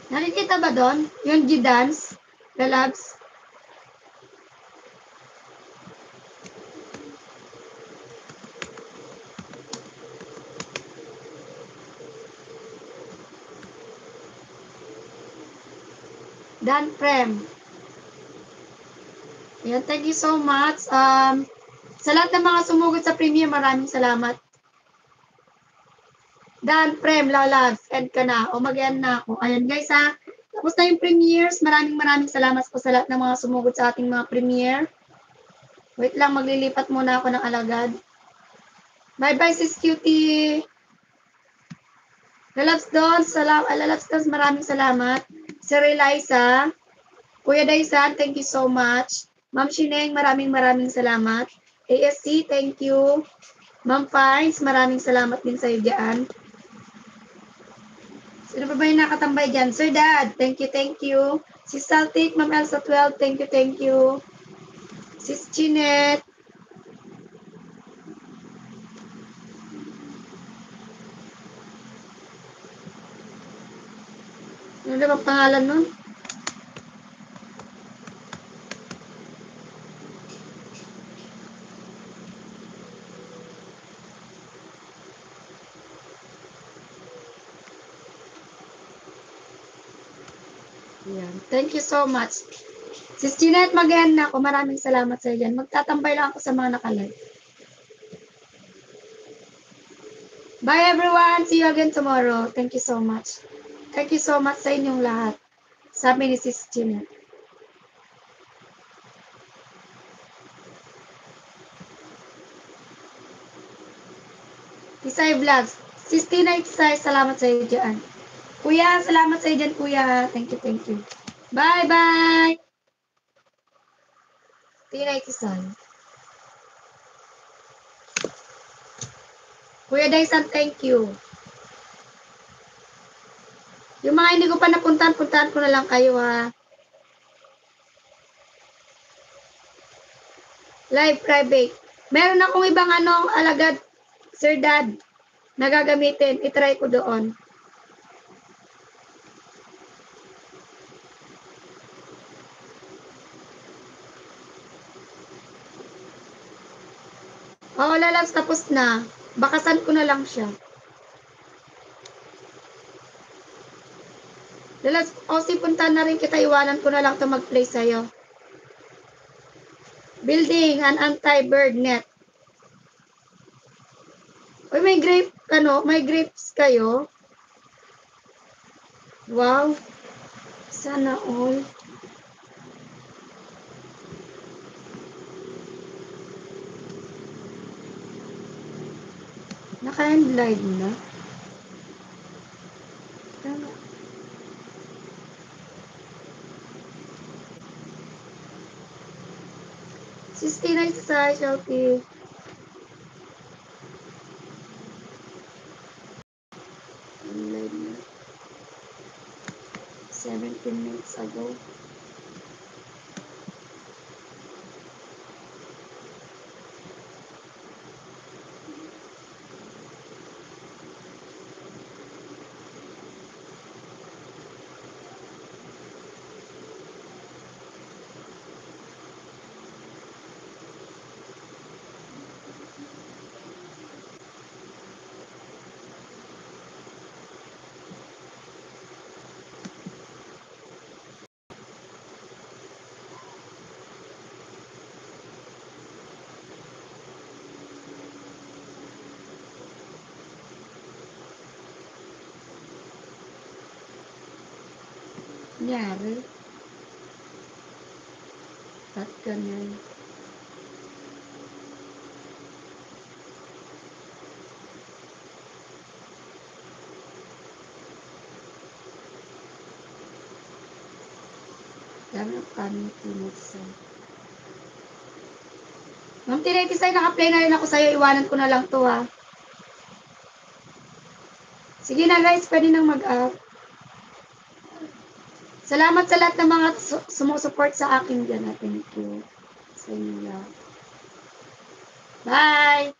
Nakikita ba doon? Yung G-Dance? Lalabs? Dan Prem. Ayan, thank you so much. Sa lahat ng mga sumugod sa premiere, maraming salamat. Dan Prem, Lalabs, end ka na. O mag-end na ako. Ayan guys ha. Tapos na yung premieres. Maraming salamat po sa lahat ng mga sumugod sa ating mga premiere. Wait lang, maglilipat muna ako ng alagad. Bye-bye, sis Cutie. Lalabs Don, Lalabs Don, maraming salamat. Sir Eliza, Kuya Daisan, thank you so much. Ma'am Shineng, maraming salamat. ASC, thank you. Ma'am Pines, maraming salamat din sa iyo dyan. Sino pa ba yung nakatambay dyan? Sir Dad, thank you. Sis Saltic, Ma'am Elsa 12, thank you. Sis Chinet. Ano na bang pangalan nun? Yan. Thank you so much. Sis Jeanette, mag-end na ako. Maraming salamat sa iyo. Magtatambay lang ako sa mga nakalive. Bye everyone. See you again tomorrow. Thank you so much. Thank you so much sa inyong lahat. Sabi ni Sis Jeanette. Tisay Vlogs. Sis Tina Tisay, salamat sa iyo dyan. Kuya, salamat sa iyo dyan, kuya. Thank you. Bye-bye. Tina Tisay. Kuya Daisan, thank you. Yung mga hindi ko pa napuntahan, puntahan ko na lang kayo ha. Live private. Meron akong ibang alagad, Sir Dad, na gagamitin. I-try ko doon. Oo, Lalabs, tapos na. Bakasan ko na lang siya. Lalabs, punta na rin kita. Iwanan ko na lang ito mag-play sa'yo. Building an anti-bird net. Uy, may grapes kayo? Wow. Sana all. Naka-end live na? Tama. Sistina sa Shopee. Live na. 17 minutes ago. Nangyari. At ganyan. Dami ang kami tinagsan. Ma'am Tinetisay, naka-play na rin ako sa'yo. Iwanan ko na lang to ha. Sige na guys, pwede nang mag-up. Salamat sa lahat ng mga sumusupport sa akin dyan. Thank you sa inyo. Bye!